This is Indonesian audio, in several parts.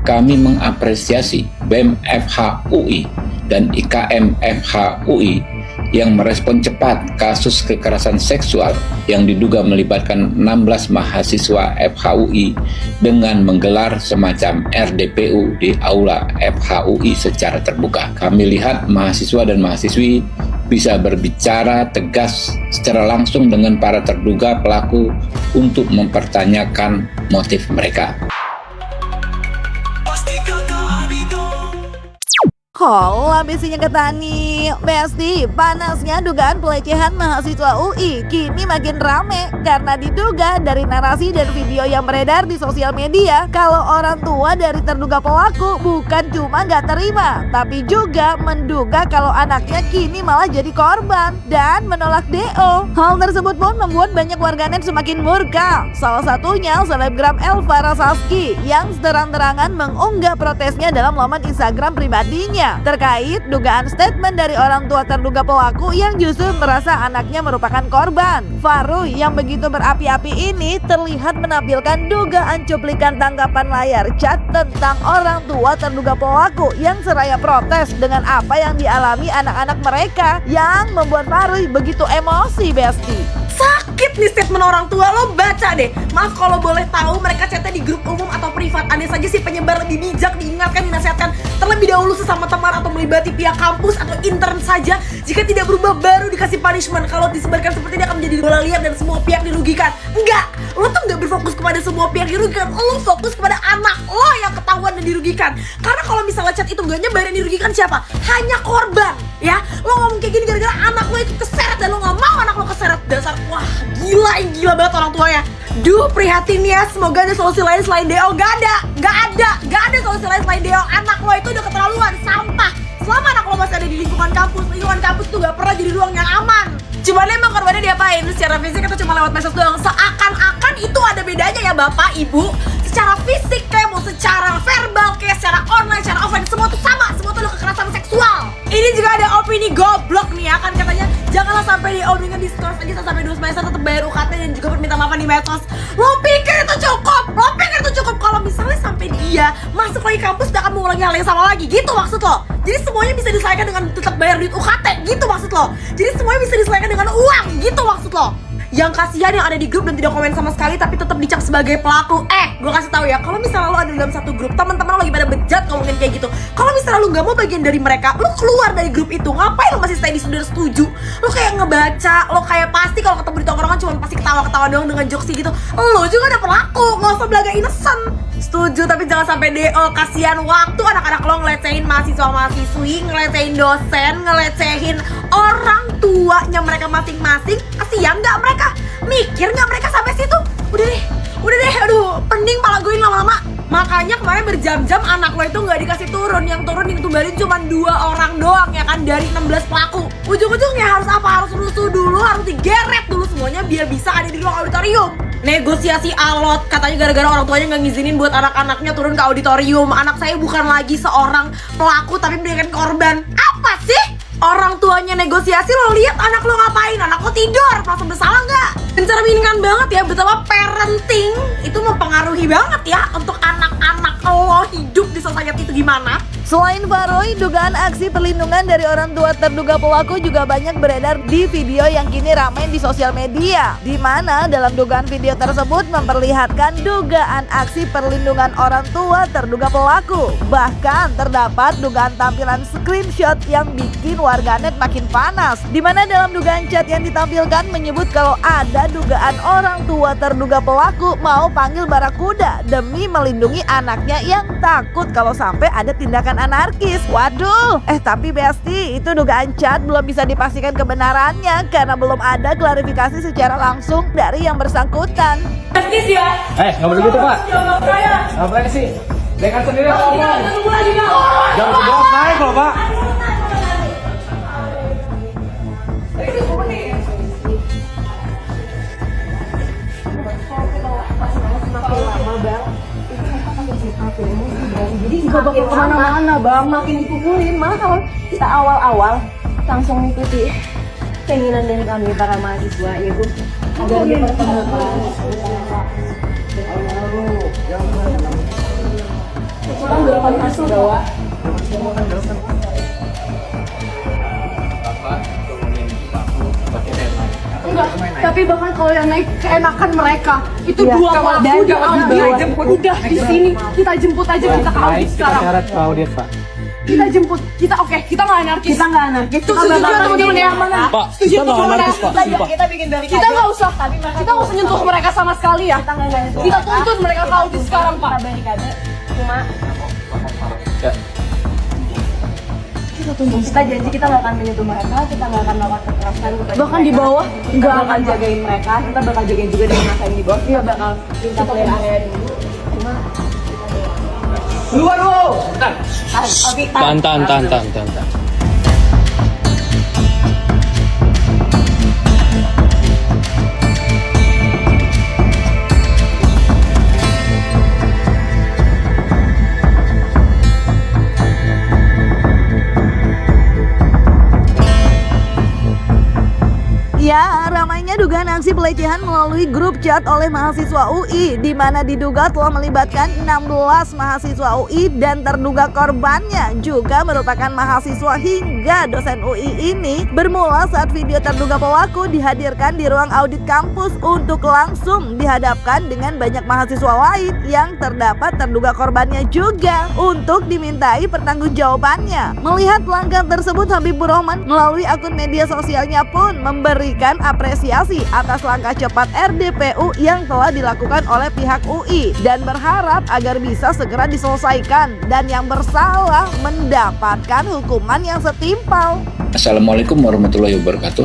kami mengapresiasi BEM FH UI dan IKM FH UI yang merespon cepat kasus kekerasan seksual yang diduga melibatkan 16 mahasiswa FHUI dengan menggelar semacam RDPU di aula FHUI secara terbuka. Kami lihat mahasiswa dan mahasiswi bisa berbicara tegas secara langsung dengan para terduga pelaku untuk mempertanyakan motif mereka. Hola besinya Ketani, Besti, panasnya dugaan pelecehan mahasiswa UI kini makin rame karena diduga dari narasi dan video yang beredar di sosial media kalau orang tua dari terduga pelaku bukan cuma gak terima, tapi juga menduga kalau anaknya kini malah jadi korban dan menolak DO. Hal tersebut pun membuat banyak warganet semakin murka. Salah satunya selebgram Elvara Saski yang terang-terangan mengunggah protesnya dalam laman Instagram pribadinya terkait dugaan statement dari orang tua terduga pelaku yang justru merasa anaknya merupakan korban. Faruy yang begitu berapi-api ini terlihat menampilkan dugaan cuplikan tanggapan layar chat tentang orang tua terduga pelaku yang seraya protes dengan apa yang dialami anak-anak mereka yang membuat Faruy begitu emosi, Besti. Sakit nih statement orang tua, lo baca deh. Maaf kalau boleh tahu mereka chatnya di grup umum atau privat. Andai saja si penyebar lebih bijak, diingatkan, dinasihatkan terlebih dahulu sesama teman atau melibati pihak kampus atau intern saja. Jika tidak berubah baru dikasih punishment. Kalau disebarkan seperti ini akan menjadi bola liar dan semua pihak dirugikan. Enggak, lo tuh gak berfokus kepada semua pihak dirugikan. Lo fokus kepada anak lo yang ketahuan dan dirugikan. Karena kalau misalnya chat itu gak nyebar, yang dirugikan siapa? Hanya korban. Ya, lo ngomong kayak gini gara-gara anak lo itu keseret dan lo gak mau anak lo keseret. Dasar, wah gila banget orang tuanya. Duh, prihatin ya, semoga ada solusi lain selain DO. Gak ada solusi lain selain DO. Anak lo itu udah keterlaluan, sampah. Selama anak lo masih ada di lingkungan kampus tuh gak pernah jadi ruang yang aman. Cuman emang korbannya diapain? Secara fisik atau cuma lewat medsos doang? Seakan-akan itu ada bedanya ya bapak, ibu. Secara fisik kayak mau secara verbal, kayak secara online, secara offline, semua tuh sama, semua tuh kekerasan seksual. Ini juga ada opini goblok nih ya kan, katanya janganlah sampai dengan diskors aja sampai 2 semester tetap bayar UKT dan juga permintaan maaf di medsos. Lo pikir itu cukup? Kalau misalnya sampai dia masuk lagi kampus gak akan mengulangi hal yang sama lagi, gitu maksud lo? Jadi semuanya bisa diselesaikan dengan tetap bayar duit UKT, gitu maksud lo? Jadi semuanya bisa diselesaikan dengan uang, gitu maksud lo? Yang kasihan yang ada di grup dan tidak komen sama sekali tapi tetap dicap sebagai pelaku. Gue kasih tahu ya, kalau misalnya lo ada dalam satu grup, teman-teman lo lagi pada bejat ngomongin kayak gitu. Kalau misalnya lo nggak mau bagian dari mereka, lo keluar dari grup itu. Ngapain lo masih stay di sudut setuju? Lo kayak ngebaca, lo kayak pasti kalau ketemu di tongkrongan cuma pasti ketawa-ketawa doang dengan jokesy gitu. Lo juga ada pelaku, nggak usah belaga innocent. Setuju, tapi jangan sampai DO. Kasihan waktu anak-anak lo ngelecehin mahasiswa-mahasiswi, ngelecehin dosen, ngelecehin orang tuanya mereka masing-masing. Kasihan nggak mereka? Mikir nggak mereka sampai situ? Udah deh, aduh, pening malah gue lama-lama. Makanya kemarin berjam-jam anak lo itu nggak dikasih turun. Yang turun yang tumbalin cuma 2 orang doang ya kan, dari 16 pelaku. Ujung-ujungnya harus apa? Harus rusuh dulu, harus digeret dulu semuanya biar bisa ada di ruang auditorium. Negosiasi alot, katanya gara-gara orang tuanya nggak ngizinin buat anak-anaknya turun ke auditorium. Anak saya bukan lagi seorang pelaku tapi mendingan korban. Apa sih? Orang tuanya negosiasi, lo lihat anak lo ngapain? Anak lo tidur, merasa bersalah nggak? Mencerminkan banget ya betapa parenting itu mempengaruhi banget ya untuk anak-anak lo hidup di society itu gimana. Selain Faruy, dugaan aksi perlindungan dari orang tua terduga pelaku juga banyak beredar di video yang kini ramai di sosial media, di mana dalam dugaan video tersebut memperlihatkan dugaan aksi perlindungan orang tua terduga pelaku. Bahkan terdapat dugaan tampilan screenshot yang bikin warganet makin panas, di mana dalam dugaan chat yang ditampilkan menyebut kalau ada dugaan orang tua terduga pelaku mau panggil barakuda demi melindungi anaknya yang takut kalau sampai ada tindakan anarkis. Waduh, tapi Besti, itu dugaan chat belum bisa dipastikan kebenarannya karena belum ada klarifikasi secara langsung dari yang bersangkutan. Besti ya? Nggak boleh gitu Pak. Ngapain sih? Dengar sendiri ngomong. Jangan bohong naik loh Pak. Jadi nggak bakal kemana-mana bang, makin dipukulin. Malah kalau kita awal-awal langsung mengikuti keinginan dari kami para mahasiswa, yaitu agar dipertemukan. bakal masuk. Enggak, tapi bahkan kalau yang naik keenakan mereka itu dua pelaku diambil. Udah di sini kita jemput aja, kita ke audit sekarang. Syarat ke audit, Pak. Kita jemput, kita oke, kita nggak anarkis. Kita nggak anarkis. Itu setuju teman-teman ya? Pak, Setuju kita nggak teman-teman ya? anarkis, Pak. Sumpah. Kita bikin dari Kita nggak usah, kita nggak usah nyentuh mereka sama sekali ya. Kita tuntut mereka ke audit sekarang, Pak. cuma Kita tuntut. Kita janji kita nggak akan menyentuh mereka, kita nggak akan melakukan kekerasan kepada bahkan di bawah nggak akan jagain mereka, kita bakal jagain juga dengan masa yang di bawah. Kita bakal minta peliharaan dulu. Cuma Keluar lo. Tahan. Ya, ramainya dugaan aksi pelecehan melalui grup chat oleh mahasiswa UI di mana diduga telah melibatkan 16 mahasiswa UI dan terduga korbannya juga merupakan mahasiswa hingga dosen UI ini bermula saat video terduga pelaku dihadirkan di ruang audit kampus untuk langsung dihadapkan dengan banyak mahasiswa lain yang terdapat terduga korbannya juga untuk dimintai pertanggungjawabannya. Melihat langkah tersebut, Habibur Rahman melalui akun media sosialnya pun memberikan apresiasi atas langkah cepat RDPU yang telah dilakukan oleh pihak UI dan berharap agar bisa segera diselesaikan dan yang bersalah mendapatkan hukuman yang setimpal. Assalamualaikum warahmatullahi wabarakatuh.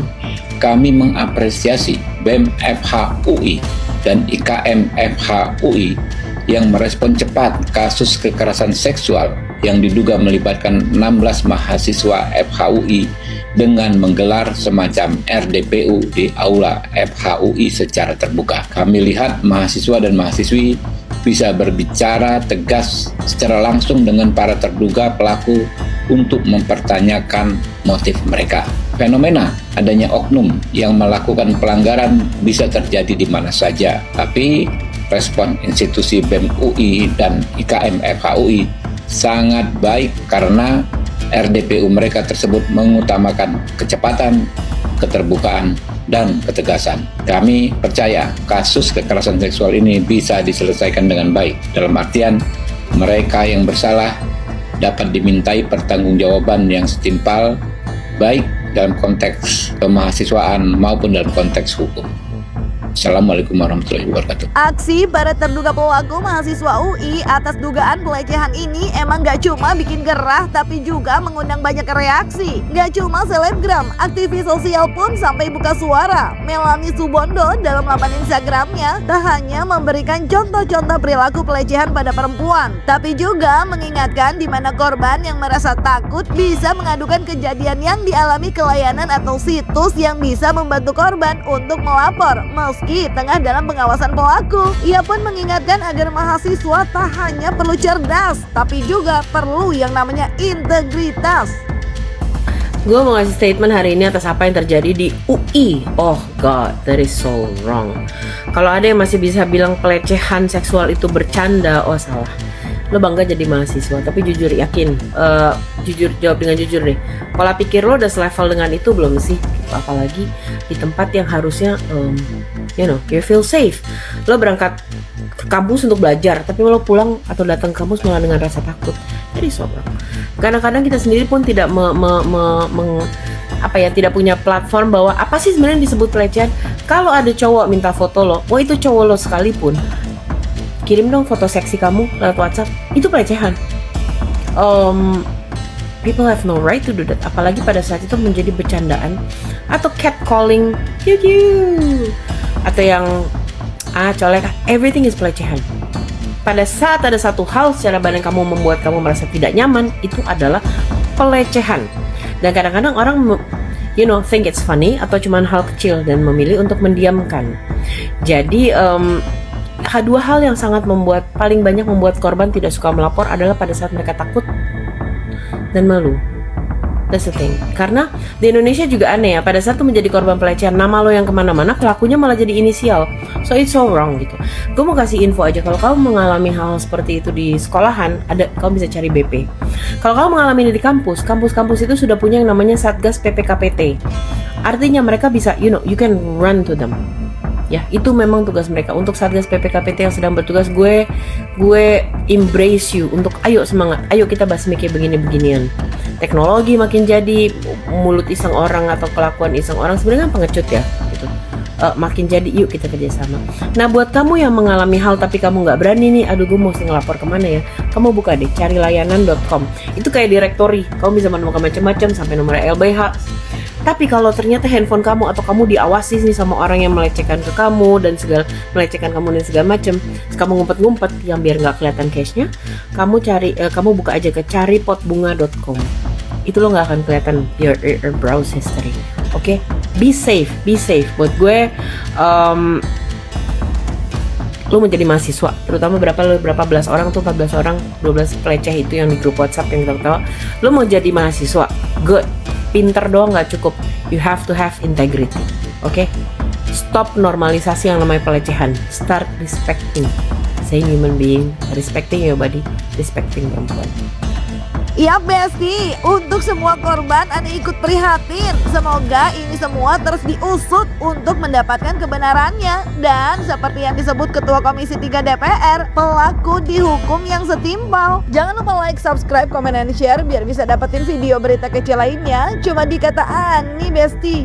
Kami mengapresiasi BEM FH UI dan IKM FH UI yang merespon cepat kasus kekerasan seksual yang diduga melibatkan 16 mahasiswa FHUI dengan menggelar semacam RDPU di Aula FHUI secara terbuka. Kami lihat mahasiswa dan mahasiswi bisa berbicara tegas secara langsung dengan para terduga pelaku untuk mempertanyakan motif mereka. Fenomena adanya oknum yang melakukan pelanggaran bisa terjadi di mana saja, tapi respon institusi BEM UI dan IKM FHUI sangat baik karena RDPU mereka tersebut mengutamakan kecepatan, keterbukaan, dan ketegasan. Kami percaya kasus kekerasan seksual ini bisa diselesaikan dengan baik, dalam artian mereka yang bersalah dapat dimintai pertanggungjawaban yang setimpal, baik dalam konteks kemahasiswaan maupun dalam konteks hukum. Assalamualaikum warahmatullahi wabarakatuh. Aksi para terduga pelaku mahasiswa UI atas dugaan pelecehan ini emang gak cuma bikin gerah tapi juga mengundang banyak reaksi. Gak cuma selebgram, aktivis sosial pun sampai buka suara. Melanie Subondo dalam laman Instagramnya tak hanya memberikan contoh-contoh perilaku pelecehan pada perempuan, tapi juga mengingatkan di mana korban yang merasa takut bisa mengadukan kejadian yang dialami ke layanan atau situs yang bisa membantu korban untuk melapor meski tengah dalam pengawasan pelaku. Ia pun mengingatkan agar mahasiswa tak hanya perlu cerdas, tapi juga perlu yang namanya integritas. Gue mau ngasih statement hari ini atas apa yang terjadi di UI. Oh god, that is so wrong. Kalau ada yang masih bisa bilang pelecehan seksual itu bercanda, oh salah. Lo bangga jadi mahasiswa, tapi jujur yakin, jujur jawab dengan jujur deh. Pola pikir lo udah selevel dengan itu belum sih? Apalagi di tempat yang harusnya, you feel safe. Lo berangkat ke kampus untuk belajar, tapi lo pulang atau datang ke kampus malah dengan rasa takut. Jadi sobat. Kadang-kadang kita sendiri pun tidak tidak punya platform bahwa apa sih sebenarnya disebut pelecehan. Kalau ada cowok minta foto lo, wah itu cowok lo sekalipun, kirim dong foto seksi kamu lewat WhatsApp, itu pelecehan. People have no right to do that. Apalagi pada saat itu menjadi bercandaan atau catcalling, atau yang colek, everything is pelecehan. Pada saat ada satu hal secara badan kamu membuat kamu merasa tidak nyaman, itu adalah pelecehan. Dan kadang-kadang orang think it's funny atau cuman hal kecil dan memilih untuk mendiamkan. Jadi dua hal yang sangat paling banyak membuat korban tidak suka melapor adalah pada saat mereka takut dan malu. That's the thing. Karena di Indonesia juga aneh ya, pada saat lu menjadi korban pelecehan, nama lo yang kemana-mana, pelakunya malah jadi inisial. So it's so wrong gitu. Gue mau kasih info aja, kalau kamu mengalami hal seperti itu di sekolahan, kamu bisa cari BP. Kalau kamu mengalami ini di kampus itu sudah punya yang namanya Satgas PPKPT. Artinya mereka bisa, you can run to them. Ya, itu memang tugas mereka. Untuk Satgas PPKPT yang sedang bertugas, gue embrace you untuk ayo semangat, ayo kita basmi kayak begini-beginian. Teknologi makin jadi, mulut iseng orang atau kelakuan iseng orang sebenarnya kan pengecut ya gitu. Makin jadi, yuk kita kerjasama. Nah, buat kamu yang mengalami hal tapi kamu nggak berani nih, aduh gue mesti ngelapor kemana ya, kamu buka deh carilayanan.com. Itu kayak directory, kamu bisa menemukan macam-macam sampai nomor LBH. Tapi kalau ternyata handphone kamu atau kamu diawasi nih sama orang yang melecehkan ke kamu dan segala macam, kamu ngumpet-ngumpet yang biar nggak kelihatan cashnya, kamu buka aja ke caripotbunga.com. Itu lo nggak akan kelihatan your browse history. Oke? Be safe. Buat gue, lo menjadi mahasiswa, terutama berapa belas orang tuh, 14 orang, 12 peleceh itu yang di grup WhatsApp yang kita tahu. Lo mau jadi mahasiswa, good. Pinter doang nggak cukup, you have to have integrity. Oke? Stop normalisasi yang namanya pelecehan. Start respecting, say human being, respecting your body, respecting perempuan. Iya Besti, untuk semua korban Anda ikut prihatin. Semoga ini semua terus diusut untuk mendapatkan kebenarannya. Dan seperti yang disebut Ketua Komisi 3 DPR, pelaku dihukum yang setimpal. Jangan lupa like, subscribe, komen, dan share biar bisa dapetin video berita kecil lainnya cuma di Kata Ani Besti.